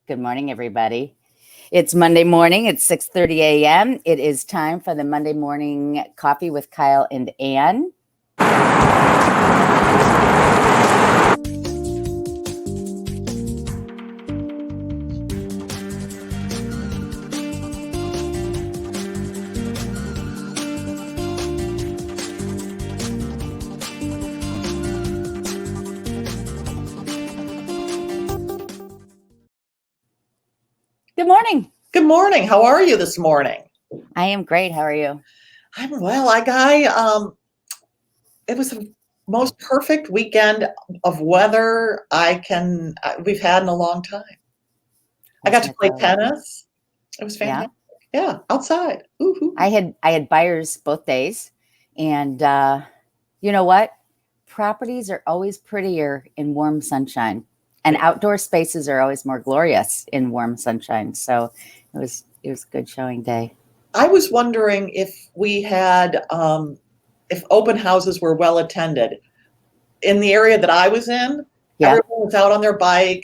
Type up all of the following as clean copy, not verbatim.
Good morning, everybody. It's Monday morning. It's 6:30 a.m. It is time for the Monday morning coffee with Kyle and Anne. Good morning. Good morning. How are you this morning? I am great. How are you? I'm well. It was the most perfect weekend of weather we've had in a long time. I got to play tennis. It was fantastic. Yeah, outside. Ooh-hoo. I had buyers both days, and you know what? Properties are always prettier in warm sunshine, and outdoor spaces are always more glorious in warm sunshine. So it was a good showing day. I was wondering if we had if open houses were well attended. In the area that I was in, everyone was out on their bike,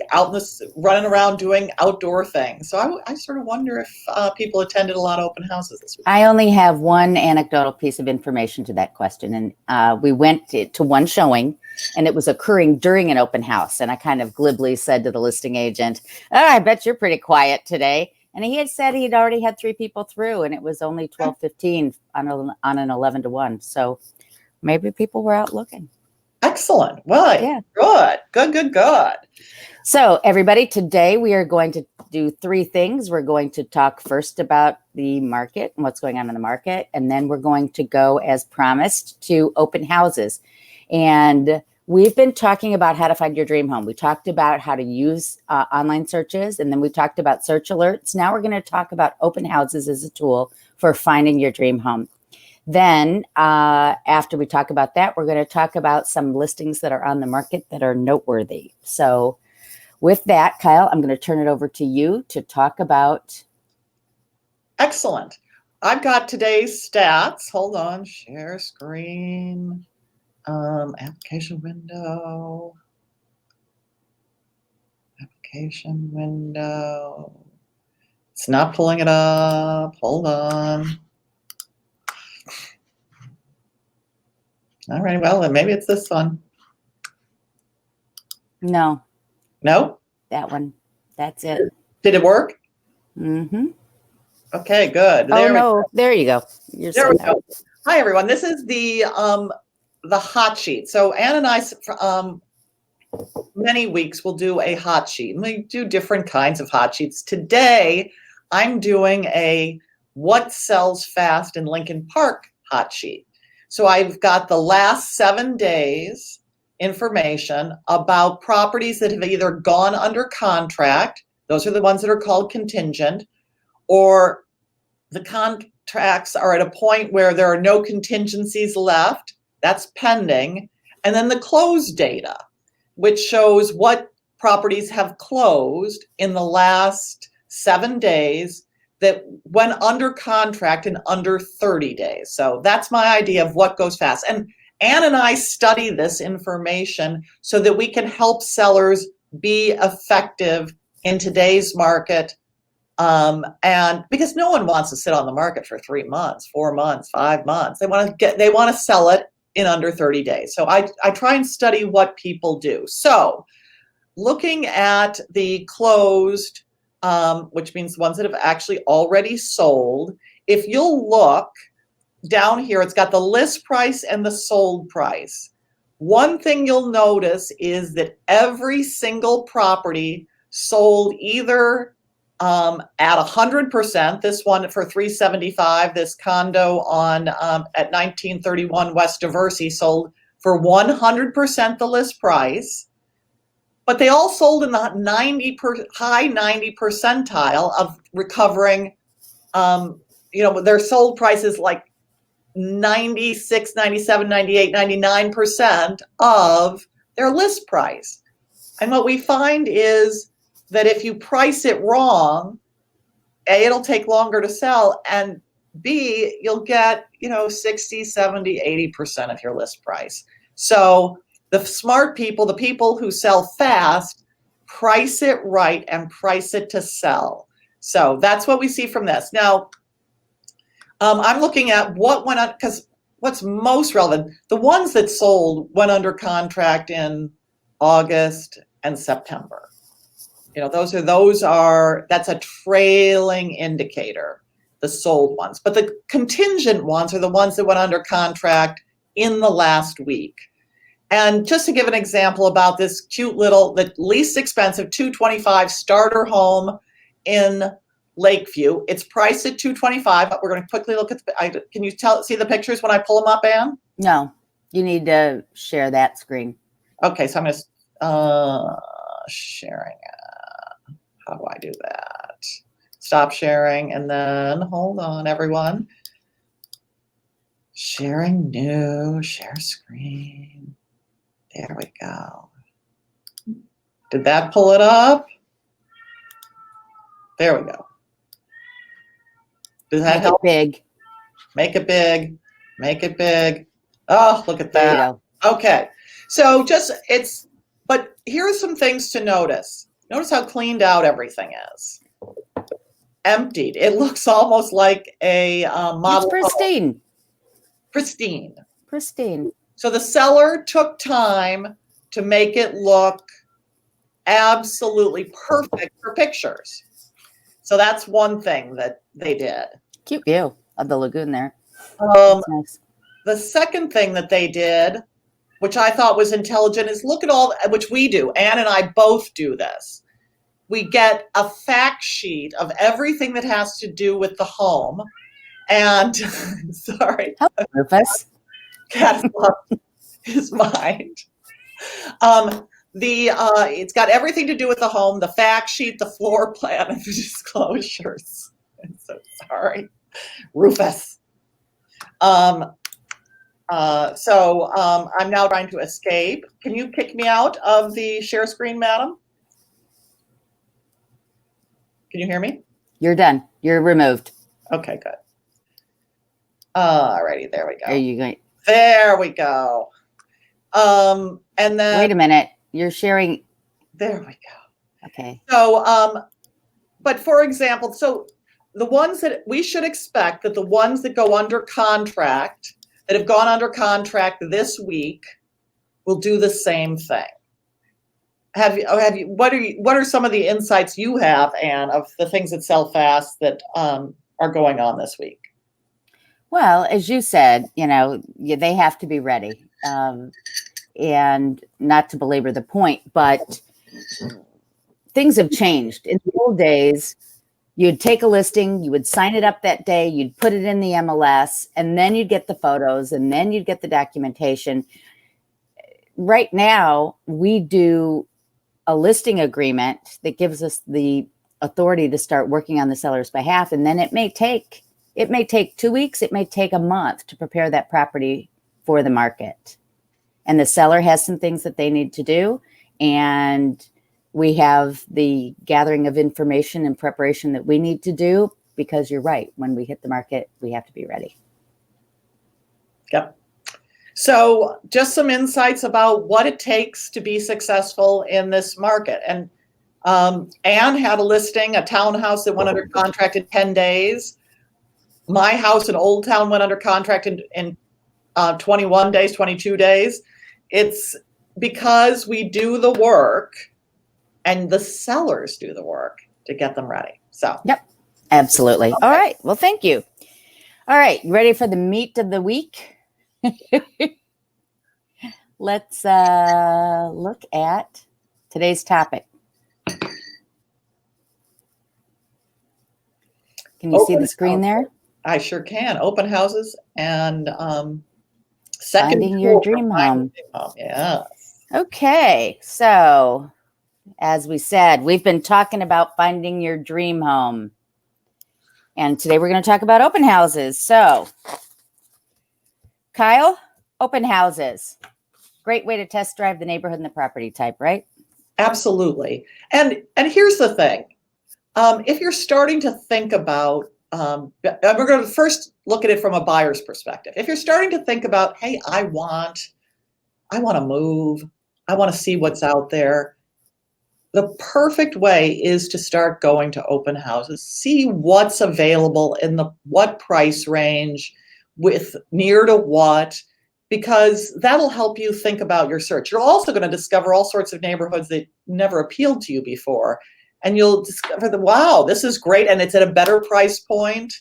running around doing outdoor things. So I sort of wonder if people attended a lot of open houses this week. I only have one anecdotal piece of information to that question. And we went to one showing, and it was occurring during an open house. And I kind of glibly said to the listing agent, "Oh, I bet you're pretty quiet today." And he had said he'd already had 3 people through, and it was only 12:15 on an 11 to 1. So maybe people were out looking. Excellent. Well, yeah. Good. So everybody, today we are going to do 3 things. We're going to talk first about the market and what's going on in the market. And then we're going to go, as promised, to open houses. And we've been talking about how to find your dream home. We talked about how to use online searches, and then we talked about search alerts. Now we're going to talk about open houses as a tool for finding your dream home. Then after we talk about that, we're going to talk about some listings that are on the market that are noteworthy. So with that, Kyle, I'm going to turn it over to you to talk about. Excellent. I've got today's stats. Hold on. Share screen. Application window. It's not pulling it up. Hold on. All right. Well, then maybe it's this one. No. That one. That's it. Did it work? Mm-hmm. Okay, good. There you go. There we go. Hi, everyone. This is the hot sheet. So Anne and I, many weeks, will do a hot sheet. And we do different kinds of hot sheets. Today, I'm doing a what sells fast in Lincoln Park hot sheet. So I've got the last 7 days information about properties that have either gone under contract. Those are the ones that are called contingent, or the contracts are at a point where there are no contingencies left. That's pending. And then the close data, which shows what properties have closed in the last 7 days that went under contract in under 30 days. So that's my idea of what goes fast. And Anne and I study this information so that we can help sellers be effective in today's market. And because no one wants to sit on the market for 3 months, 4 months, 5 months. They want to sell it in under 30 days. So I try and study what people do. So looking at the closed, which means the ones that have actually already sold, if you'll look down here, it's got the list price and the sold price. One thing you'll notice is that every single property sold either at 100%, this one for $375, this condo on at 1931 West Diversey sold for 100% the list price, but they all sold in the high 90 percentile of recovering, their sold prices like 96, 97, 98, 99% of their list price. And what we find is that if you price it wrong, A, it'll take longer to sell, and B, you'll get, 60, 70, 80% of your list price. So the smart people, the people who sell fast, price it right, and price it to sell. So that's what we see from this. Now, I'm looking at what went on, because what's most relevant, the ones that sold went under contract in August and September. That's a trailing indicator, the sold ones. But the contingent ones are the ones that went under contract in the last week. And just to give an example about this cute little, the least expensive $225 starter home in Lakeview, it's priced at $225. But we're going to quickly look at can you see the pictures when I pull them up, Anne? No, you need to share that screen. Okay, so I'm going to sharing. How do I do that? Stop sharing, and then hold on, everyone. Sharing new, share screen. There we go. Did that pull it up? There we go. Does that help? Big. Make it big. Make it big. Oh, look at that. There you go. Okay. So but here are some things to notice. Notice how cleaned out everything is. Emptied. It looks almost like a model. It's pristine. Home. Pristine. Pristine. So the seller took time to make it look absolutely perfect for pictures. So that's one thing that they did. Cute view of the lagoon there. Nice. The second thing that they did, which I thought was intelligent, is look at which we do. Anne and I both do this. We get a fact sheet of everything that has to do with the home. And sorry. Hello, Rufus. Cat lost his mind. It's got everything to do with the home, the fact sheet, the floor plan, and the disclosures. I'm so sorry, Rufus. So I'm now trying to escape. Can you kick me out of the share screen, madam? Can you hear me? You're done. You're removed. Okay, good. Alrighty, there we go. Are you going? There we go. And then wait a minute. You're sharing. There we go. Okay. So, but for example, so the ones that we should expect that the ones that go under contract, that have gone under contract this week, will do the same thing. What are some of the insights you have, Anne, of the things that sell fast that are going on this week? Well, as you said, they have to be ready. And not to belabor the point, but things have changed. In the old days, you'd take a listing, you would sign it up that day, you'd put it in the MLS, and then you'd get the photos, and then you'd get the documentation. Right now, we do a listing agreement that gives us the authority to start working on the seller's behalf, and then it may take 2 weeks, it may take a month to prepare that property for the market. And the seller has some things that they need to do. And we have the gathering of information and preparation that we need to do, because you're right. When we hit the market, we have to be ready. Yep. So just some insights about what it takes to be successful in this market. And Anne had a listing, a townhouse that went under contract in 10 days. My house in Old Town went under contract in 21 days, 22 days. It's because we do the work and the sellers do the work to get them ready. So, yep, absolutely. Okay. All right. Well, thank you. All right. You ready for the meat of the week? Let's look at today's topic. Can you see the screen there? I sure can. Open houses and finding your dream home. Yeah. Okay. So, as we said, we've been talking about finding your dream home. And today we're going to talk about open houses. So, Kyle, open houses. Great way to test drive the neighborhood and the property type, right? Absolutely. And here's the thing. If you're starting to think about, we're going to first look at it from a buyer's perspective. If you're starting to think about, hey, I want to move, I want to see what's out there. the perfect way is to start going to open houses, see what's available in what price range, with near to what, because that'll help you think about your search. You're also going to discover all sorts of neighborhoods that never appealed to you before. And you'll discover that, wow, this is great. And it's at a better price point.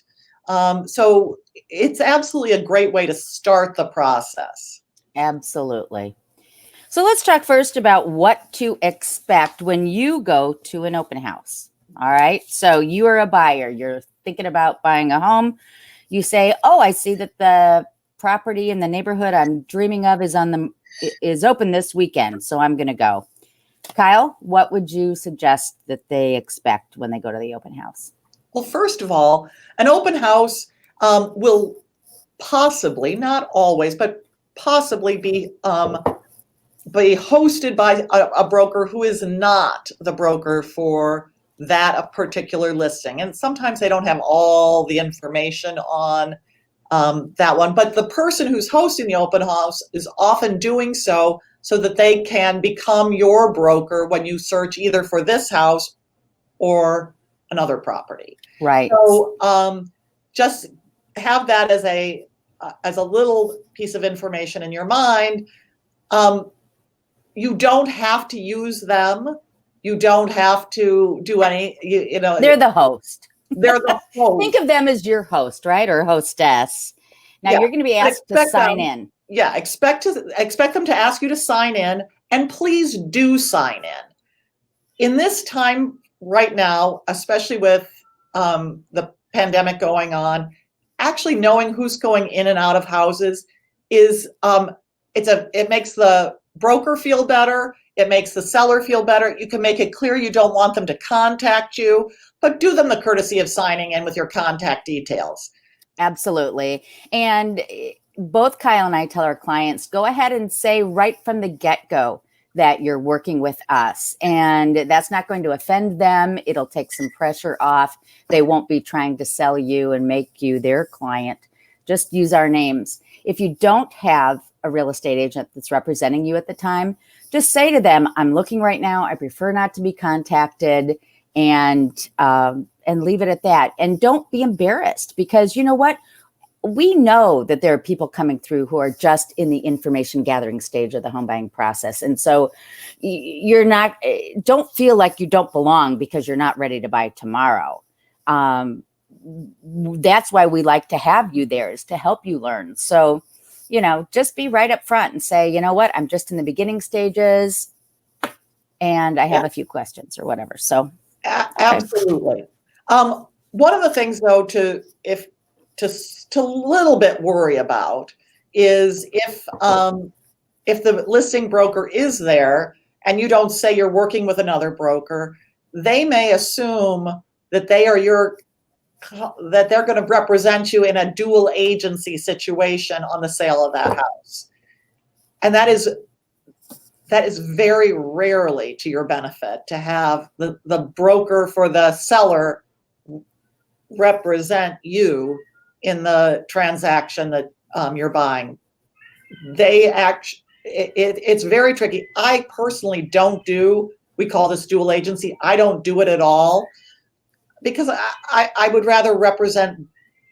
So it's absolutely a great way to start the process. Absolutely. So let's talk first about what to expect when you go to an open house. All right. So you are a buyer. You're thinking about buying a home. You say, oh, I see that the property in the neighborhood I'm dreaming of is open this weekend. So I'm going to go. Kyle, what would you suggest that they expect when they go to the open house? Well, first of all, an open house will possibly, not always, but possibly be hosted by a broker who is not the broker for that particular listing. And sometimes they don't have all the information on that one, but the person who's hosting the open house is often doing so that they can become your broker when you search either for this house or another property. Right. So just have that as a little piece of information in your mind. You don't have to use them. You don't have to do any, They're the host. They're the host. Think of them as your host, right? Or hostess. Now you're going to be asked to sign in. Yeah, expect them to ask you to sign in, and please do sign in. In this time right now, especially with the pandemic going on, actually knowing who's going in and out of houses is it makes the broker feel better. It makes the seller feel better. You can make it clear you don't want them to contact you, but do them the courtesy of signing in with your contact details. Absolutely. And both Kyle and I tell our clients, go ahead and say right from the get-go that you're working with us. And that's not going to offend them. It'll take some pressure off. They won't be trying to sell you and make you their client. Just use our names. If you don't have a real estate agent that's representing you at the time, just say to them, I'm looking right now. I prefer not to be contacted, and leave it at that. And don't be embarrassed, because you know what? We know that there are people coming through who are just in the information gathering stage of the home buying process. And so don't feel like you don't belong because you're not ready to buy tomorrow. That's why we like to have you there, is to help you learn. So, just be right up front and say, you know what, I'm just in the beginning stages and I have a few questions or whatever. So absolutely. One of the things though, to little bit worry about is if the listing broker is there and you don't say you're working with another broker, they may assume that they're going to represent you in a dual agency situation on the sale of that house. And that is very rarely to your benefit, to have the broker for the seller represent you in the transaction that you're buying. It's very tricky. I personally we call this dual agency. I don't do it at all, because I would rather represent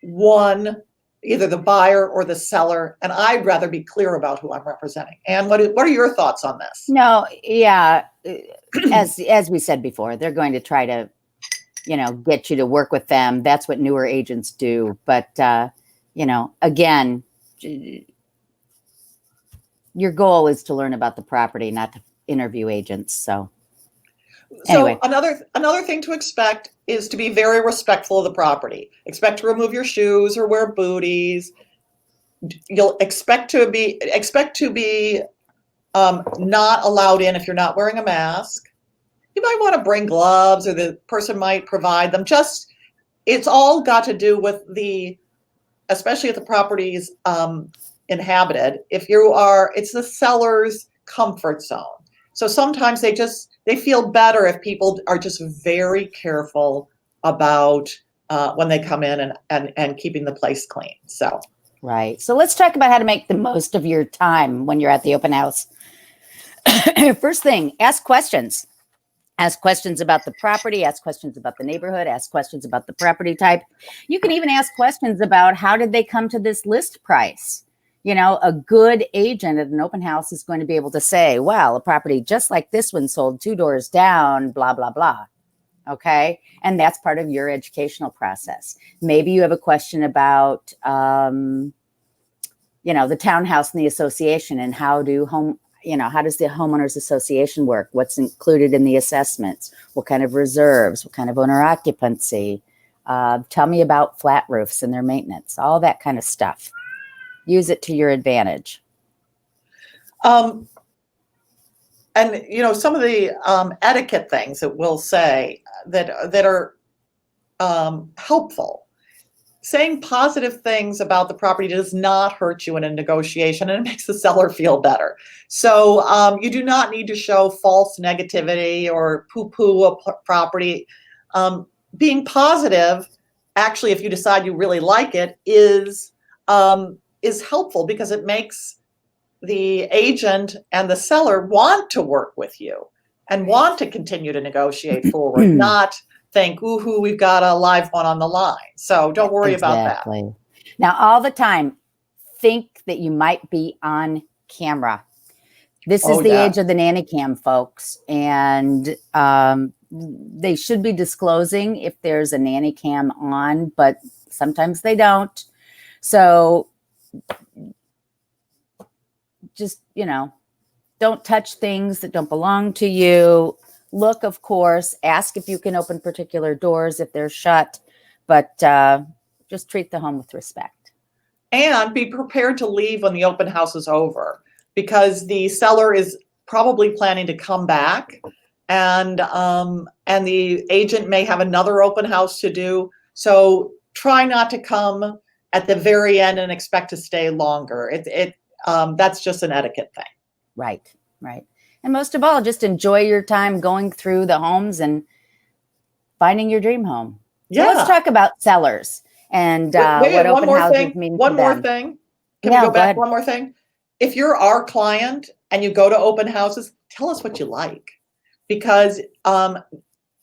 one, either the buyer or the seller, and I'd rather be clear about who I'm representing. And what are your thoughts on this? No, yeah, as we said before, they're going to try to, get you to work with them. That's what newer agents do. But again, your goal is to learn about the property, not to interview agents. So anyway. Another thing to expect is to be very respectful of the property. Expect to remove your shoes or wear booties. You'll expect to be not allowed in if you're not wearing a mask. You might want to bring gloves, or the person might provide them. It's all got to do with especially if the property's inhabited. It's the seller's comfort zone. So sometimes they feel better if people are just very careful about when they come in and keeping the place clean. So right. So let's talk about how to make the most of your time when you're at the open house. First thing, ask questions. Ask questions about the property, ask questions about the neighborhood, ask questions about the property type. You can even ask questions about how did they come to this list price? You know, a good agent at an open house is going to be able to say, well, a property just like this one sold 2 doors down, blah, blah, blah. Okay. And that's part of your educational process. Maybe you have a question about, the townhouse and the association and how does the homeowners association work? What's included in the assessments? What kind of reserves? What kind of owner occupancy? Tell me about flat roofs and their maintenance, all that kind of stuff. Use it to your advantage. And, some of the etiquette things that we'll say that are helpful. Saying positive things about the property does not hurt you in a negotiation, and it makes the seller feel better. So you do not need to show false negativity or poo-poo a property. Being positive, actually, if you decide you really like it, is helpful because it makes the agent and the seller want to work with you and want to continue to negotiate forward, not think, ooh, we've got a live one on the line. So don't worry about that. Now, all the time, think that you might be on camera. This is the age of the nanny cam, folks. And they should be disclosing if there's a nanny cam on, but sometimes they don't. So just, don't touch things that don't belong to you. Look, of course, ask if you can open particular doors if they're shut, but just treat the home with respect. And be prepared to leave when the open house is over, because the seller is probably planning to come back, and the agent may have another open house to do. So try not to come at the very end and expect to stay longer. That's just an etiquette thing. Right. And most of all, just enjoy your time going through the homes and finding your dream home. So let's talk about sellers and what open houses mean to them. One more thing. Can we go back? One more thing. If you're our client and you go to open houses, tell us what you like, because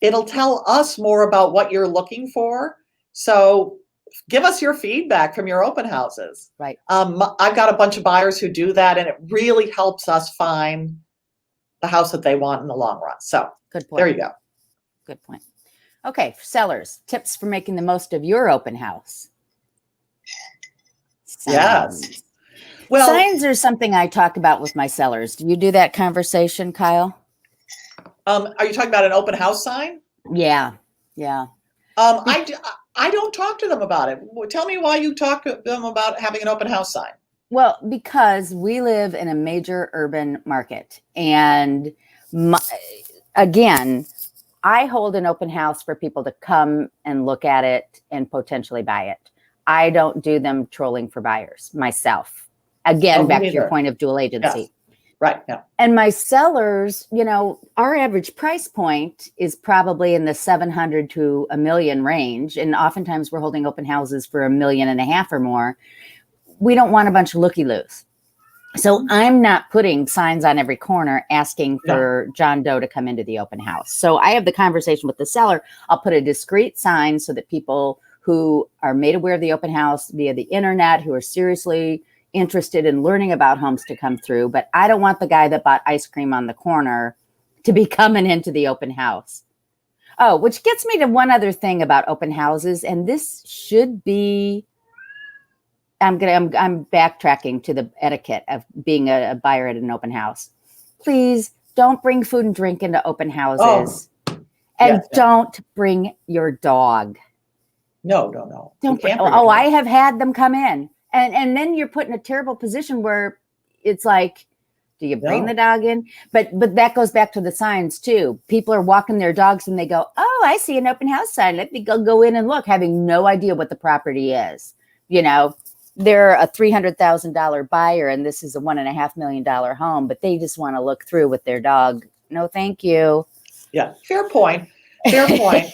it'll tell us more about what you're looking for. So give us your feedback from your open houses. Right. I've got a bunch of buyers who do that, and it really helps us find the house that they want in the long run. So good point. There you go. Good point. Okay, sellers, tips for making the most of your open house. Yes. Well, signs are something I talk about with my sellers. Do you do that conversation, Kyle? Are you talking about an open house sign? Yeah. I don't talk to them about it. Tell me why you talk to them about having an open house sign. Well, because we live in a major urban market. And again, I hold an open house for people to come and look at it and potentially buy it. I don't do them trolling for buyers myself. Again, back to your point of dual agency. Yes. Right. Yeah. And my sellers, our average price point is probably in the 700 to $1 million range. And oftentimes we're holding open houses for $1.5 million or more. We don't want a bunch of looky-loos. So I'm not putting signs on every corner asking for John Doe to come into the open house. So I have the conversation with the seller. I'll put a discreet sign so that people who are made aware of the open house via the internet, who are seriously interested in learning about homes, to come through. But I don't want the guy that bought ice cream on the corner to be coming into the open house. Oh, which gets me to one other thing about open houses. And this should be, I'm backtracking to the etiquette of being a buyer at an open house. Please don't bring food and drink into open houses. And don't bring your dog. No. Don't bring, I have had them come in. And then you're put in a terrible position where it's like, do you bring the dog in? But that goes back to the signs too. People are walking their dogs and they go, oh, I see an open house sign. Let me go in and look, having no idea what the property is. They're a $300,000 buyer and this is a $1.5 million home, but they just want to look through with their dog. No, thank you. Yeah, fair point. Right.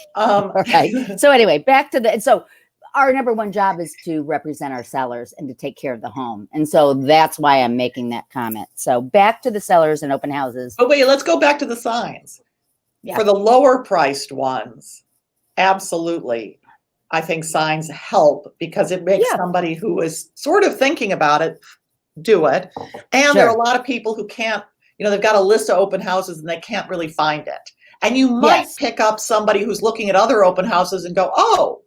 So anyway, back to so our number one job is to represent our sellers and to take care of the home. And so that's why I'm making that comment. So back to the sellers and open houses. Oh, wait, let's go back to the signs. Yeah. For the lower priced ones, absolutely. I think signs help because it makes somebody who is sort of thinking about it do it. And there are a lot of people who can't, they've got a list of open houses and they can't really find it. And you might pick up somebody who's looking at other open houses and go, oh,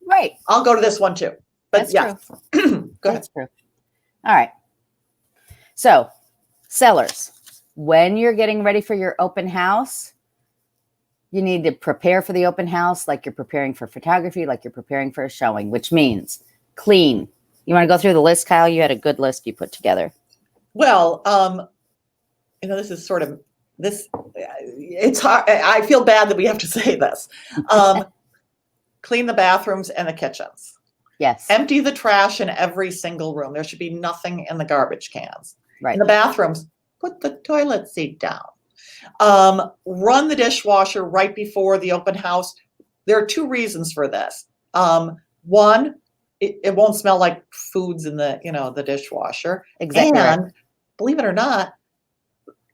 right, I'll go to this one too. But that's true. Go ahead. That's true. All right. So, sellers, when you're getting ready for your open house, you need to prepare for the open house like you're preparing for photography, like you're preparing for a showing, which means clean. You want to go through the list, Kyle? You had a good list you put together. Well, this is sort of this. It's hard. I feel bad that we have to say this. Clean the bathrooms and the kitchens. Yes. Empty the trash in every single room. There should be nothing in the garbage cans. Right. In the bathrooms, put the toilet seat down. Run the dishwasher right before the open house. There are two reasons for this. One, it won't smell like foods in the dishwasher. Exactly. And right. Believe it or not,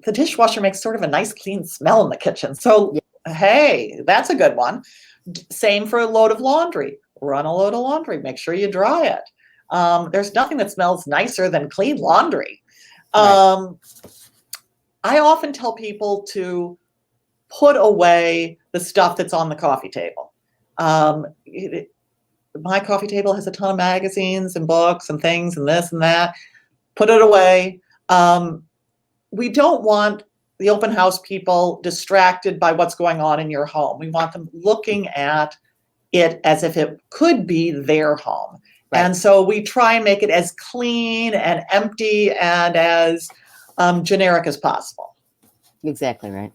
the dishwasher makes sort of a nice clean smell in the kitchen. So, hey, that's a good one. Same for a load of laundry. Run a load of laundry. Make sure you dry it. There's nothing that smells nicer than clean laundry. Right. I often tell people to put away the stuff that's on the coffee table. My coffee table has a ton of magazines and books and things and this and that. Put it away. We don't want the open house people distracted by what's going on in your home. We want them looking at it as if it could be their home. Right. And so we try and make it as clean and empty and as generic as possible. Exactly right.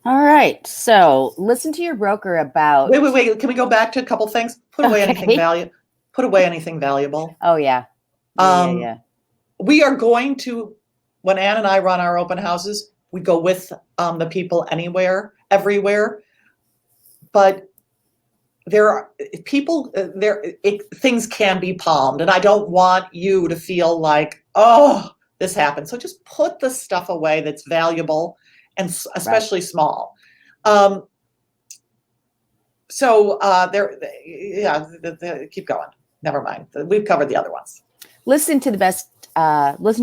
All right. So listen to your broker about. Wait. Can we go back to a couple things? Put away anything valuable. Put away anything valuable. Oh yeah. Yeah. We are going to, when Anne and I run our open houses, we go with the people everywhere. But there are people things can be palmed, and I don't want you to feel like, oh, this happened. So just put the stuff away that's valuable and especially small. Keep going. Never mind. We've covered the other ones. Listen to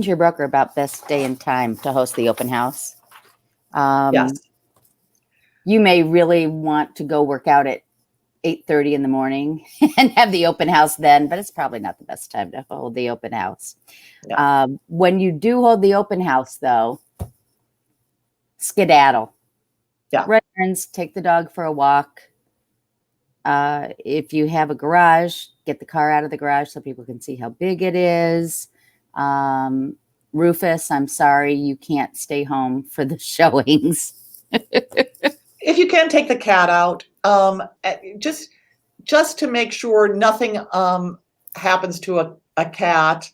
your broker about best day and time to host the open house. Yes. You may really want to go work out at 8:30 in the morning and have the open house then, but it's probably not the best time to hold the open house. Yeah. When you do hold the open house, though, skedaddle. Yeah. Run errands, take the dog for a walk. If you have a garage, get the car out of the garage so people can see how big it is. Rufus, I'm sorry, you can't stay home for the showings. If you can, take the cat out, just to make sure nothing happens to a cat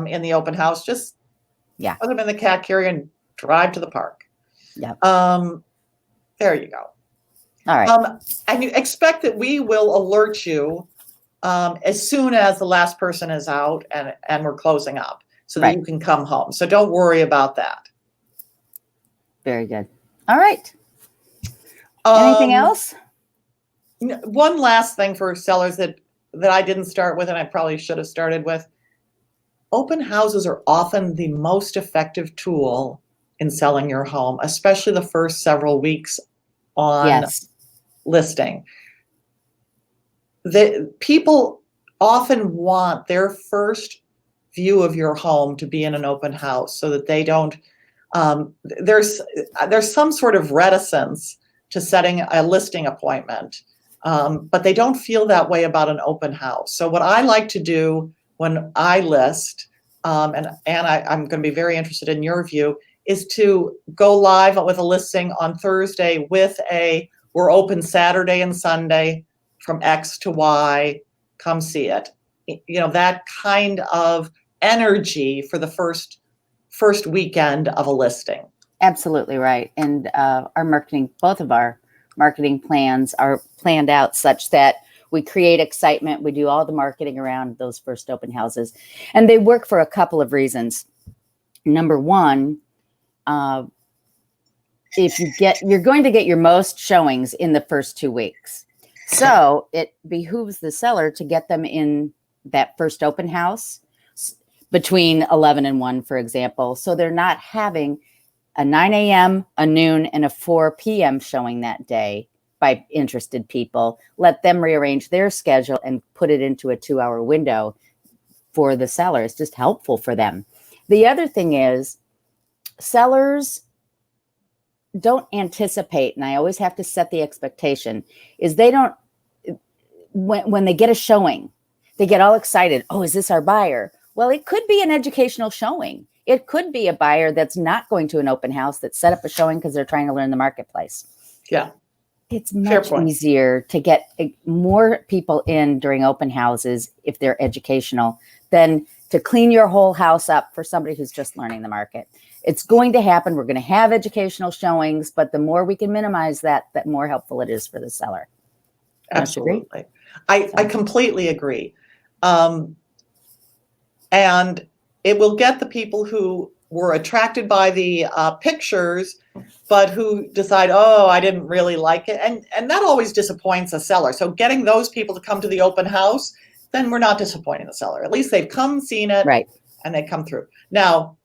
in the open house. Just put them in the cat carrier and drive to the park. Yeah. There you go. All right. And you expect that we will alert you as soon as the last person is out and we're closing up so that you can come home. So don't worry about that. Very good. All right. Anything else? One last thing for sellers that I didn't start with and I probably should have started with. Open houses are often the most effective tool in selling your home, especially the first several weeks on listing. The people often want their first view of your home to be in an open house so that they don't, there's some sort of reticence to setting a listing appointment, but they don't feel that way about an open house. So what I like to do when I list, and I'm going to be very interested in your view, is to go live with a listing on Thursday with we're open Saturday and Sunday from X to Y, come see it. That kind of energy for the first weekend of a listing. Absolutely right. And both of our marketing plans are planned out such that we create excitement. We do all the marketing around those first open houses. And they work for a couple of reasons. Number one, you're going to get your most showings in the first 2 weeks. So it behooves the seller to get them in that first open house between 11 and 1, for example. So they're not having a 9 a.m., a noon, and a 4 p.m. showing that day by interested people. Let them rearrange their schedule and put it into a 2-hour window for the seller. It's just helpful for them. The other thing is sellers don't anticipate, and I always have to set the expectation, is they don't, when they get a showing, they get all excited. Oh, is this our buyer? Well, it could be an educational showing. It could be a buyer that's not going to an open house that set up a showing because they're trying to learn the marketplace. Yeah. It's much easier to get more people in during open houses if they're educational than to clean your whole house up for somebody who's just learning the market. It's going to happen. We're going to have educational showings, but the more we can minimize that, the more helpful it is for the seller. Absolutely. I completely agree. And it will get the people who were attracted by the pictures, but who decide, oh, I didn't really like it. And that always disappoints a seller. So getting those people to come to the open house, then we're not disappointing the seller. At least they've come, seen it, right, and they come through. Now,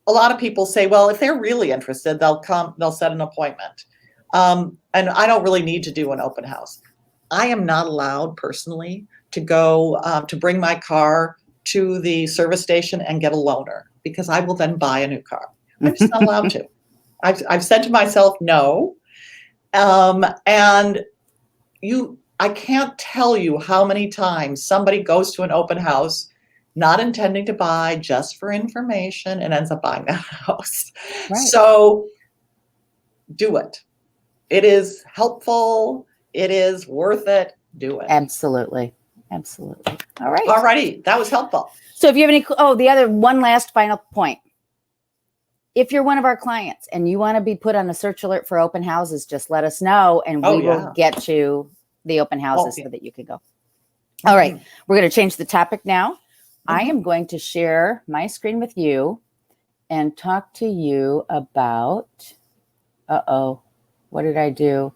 a lot of people say, well, if they're really interested, they'll come, they'll set an appointment. And I don't really need to do an open house. I am not allowed personally to go to bring my car to the service station and get a loaner, because I will then buy a new car. I'm just not allowed to. I've said to myself, no. And I can't tell you how many times somebody goes to an open house not intending to buy, just for information, and ends up buying that house. Right. So do it. It is helpful. It is worth it. Do it. Absolutely. Absolutely. All right. All righty. That was helpful. So if you have any, the other one last final point. If you're one of our clients and you want to be put on a search alert for open houses, just let us know and we will get you the open houses so that you can go. All right. We're going to change the topic now. I am going to share my screen with you and talk to you about, what did I do?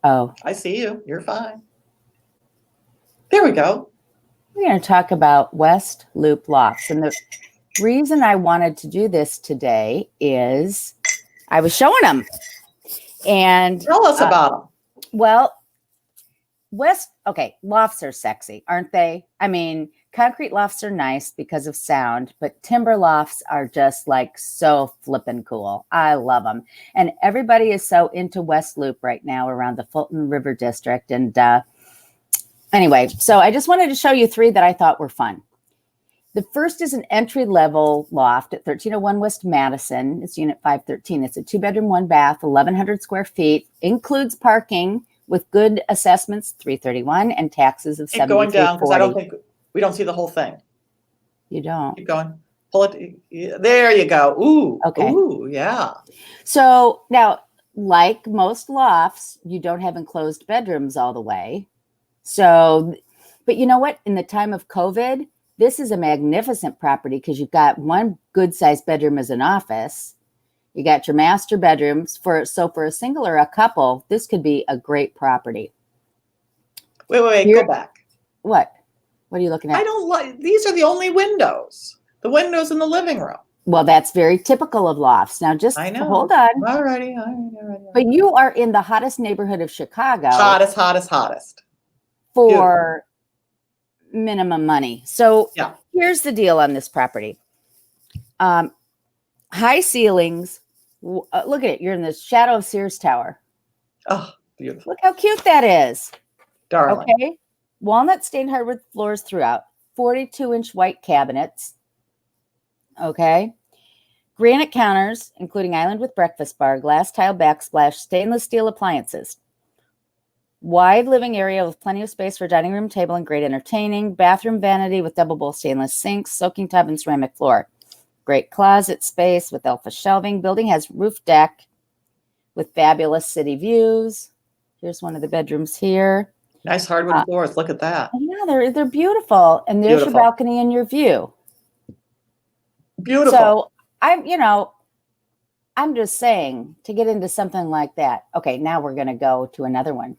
Oh, I see you. You're fine. There we go. We're going to talk about West Loop Lofts. And the reason I wanted to do this today is I was showing them. And tell us about them. Well, lofts are sexy, aren't they? I mean, concrete lofts are nice because of sound, but timber lofts are just like so flippin' cool. I love them. And everybody is so into West Loop right now around the Fulton River District. And anyway, so I just wanted to show you 3 that I thought were fun. The first is an entry-level loft at 1301 West Madison. It's unit 513. It's a 2-bedroom, 1-bath, 1,100 square feet, includes parking with good assessments, $331, and taxes of $73.40. Going down, because I don't think we don't see the whole thing. You don't. Keep going. Pull it. There you go. Ooh. Okay. Ooh, yeah. So now, like most lofts, you don't have enclosed bedrooms all the way. So, but you know what? In the time of COVID, this is a magnificent property because you've got one good-sized bedroom as an office. You got your master bedrooms. For a single or a couple, this could be a great property. Wait, go back. What? What are you looking at? I don't like, these are the only windows. The windows in the living room. Well, that's very typical of lofts. Now, just hold on. All righty. But you are in the hottest neighborhood of Chicago. Hottest. For minimum money. So here's the deal on this property. High ceilings. Look at it. You're in the shadow of Sears Tower. Oh, beautiful. Look how cute that is. Darling. Okay. Walnut stained hardwood floors throughout. 42-inch white cabinets. Okay. Granite counters, including island with breakfast bar, glass tile backsplash, stainless steel appliances. Wide living area with plenty of space for dining room table and great entertaining. Bathroom vanity with double bowl stainless sinks, soaking tub, and ceramic floor. Great closet space with alpha shelving. Building has roof deck with fabulous city views. Here's one of the bedrooms here. Nice hardwood floors. Look at that. Yeah, they're beautiful. And there's your balcony and your view. Beautiful. So I'm just saying, to get into something like that. Okay, now we're going to go to another one.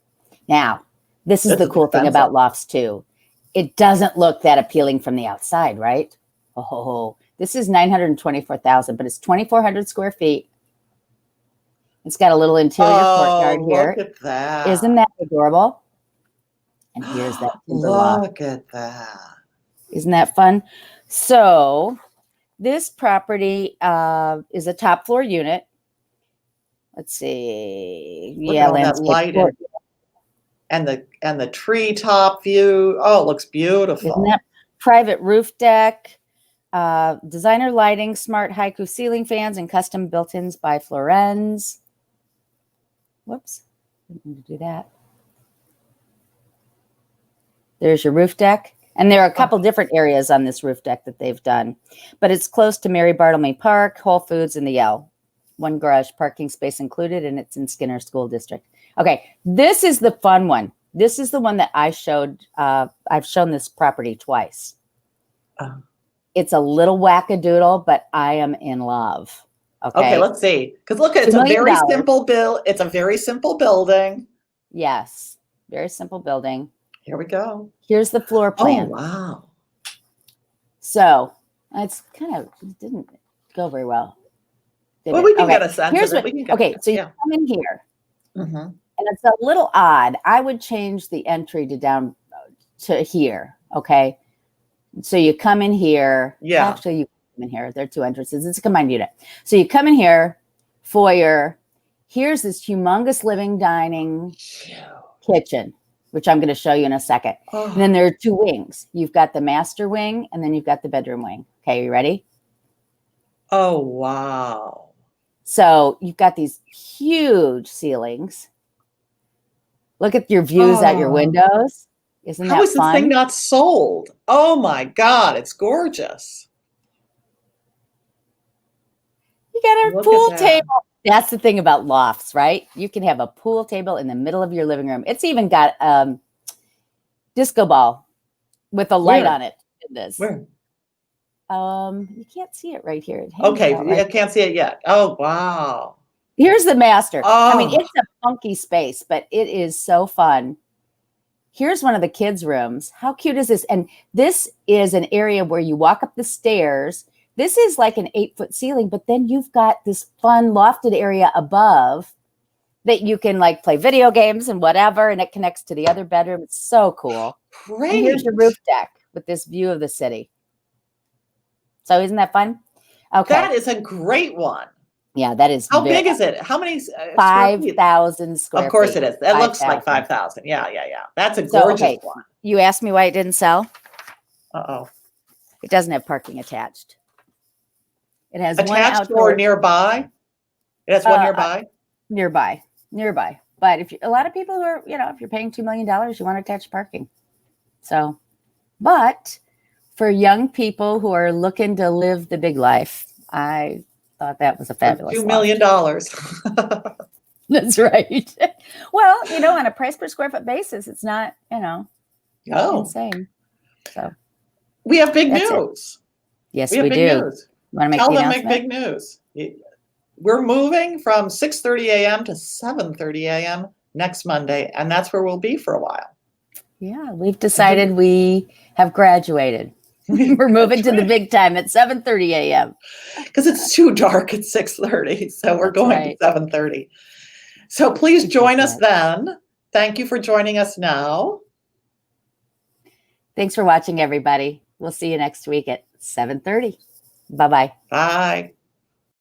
Now, this is the cool thing about lofts too. It doesn't look that appealing from the outside, right? Oh, this is 924,000, but it's 2,400 square feet. It's got a little interior courtyard here. Look at that. Isn't that adorable? And here's that timber loft. Look at that. Isn't that fun? So this property is a top floor unit. Let's see. Look at all that lighting. And the treetop view. Oh, it looks beautiful. Isn't that private roof deck, designer lighting, smart haiku ceiling fans, and custom built-ins by Florenz. Whoops, didn't mean to do that. There's your roof deck. And there are a couple different areas on this roof deck that they've done. But it's close to Mary Bartlemy Park, Whole Foods, and the L. One garage parking space included, and it's in Skinner School District. Okay, this is the fun one. This is the one that I showed. I've shown this property twice. It's a little wackadoodle, but I am in love. Okay, let's see. Because look, it's a very simple build. It's a very simple building. Yes, very simple building. Here we go. Here's the floor plan. Oh, wow. So it's kind of, it didn't go very well. Well, we can get a sense of it. So you come in here, and it's a little odd. I would change the entry to down to here, okay? So you come in here. Yeah. Actually, you come in here. There are two entrances. It's a combined unit. So you come in here, foyer. Here's this humongous living, dining, kitchen, which I'm going to show you in a second. And then there are two wings. You've got the master wing, and then you've got the bedroom wing. Okay, you ready? Oh, wow. So you've got these huge ceilings. Look at your views out your windows. Isn't that fun? How is this thing not sold? Oh, my God. It's gorgeous. You got a pool table. That's the thing about lofts, right? You can have a pool table in the middle of your living room. It's even got disco ball with a light on it. Where? You can't see it right here. Okay, I can't see it yet. Oh, wow. Here's the master. I mean, it's a funky space, but it is so fun. Here's one of the kids' rooms. How cute is this? And this is an area where you walk up the stairs. This is like an 8-foot ceiling, but then you've got this fun lofted area above that you can like play video games and whatever, and it connects to the other bedroom. It's so cool. Great. And here's your roof deck with this view of the city. So isn't that fun? Okay. That is a great one. Yeah, that is. How big is it? How many? 5,000 square feet. Of course it is. That looks like 5,000. Yeah. That's a gorgeous one. You asked me why it didn't sell? Uh-oh. It doesn't have parking attached. It has attached or nearby? It has one nearby? Nearby. But if a lot of people who are, if you're paying $2 million, you want attached parking. So, but for young people who are looking to live the big life, I thought that was a fabulous $2 million. That's right. Well, on a price per square foot basis, it's not, insane. So we have big news. Yes, we do. News. Tell them make big news. We're moving from 6:30 a.m. to 7:30 a.m. next Monday, and that's where we'll be for a while. Yeah, we've decided we have graduated. We're moving to the big time at 7:30 a.m. because it's too dark at 6:30, so we're going to 7:30. So please join us then. Thank you for joining us now. Thanks for watching, everybody. We'll see you next week at 7:30. Bye-bye. Bye.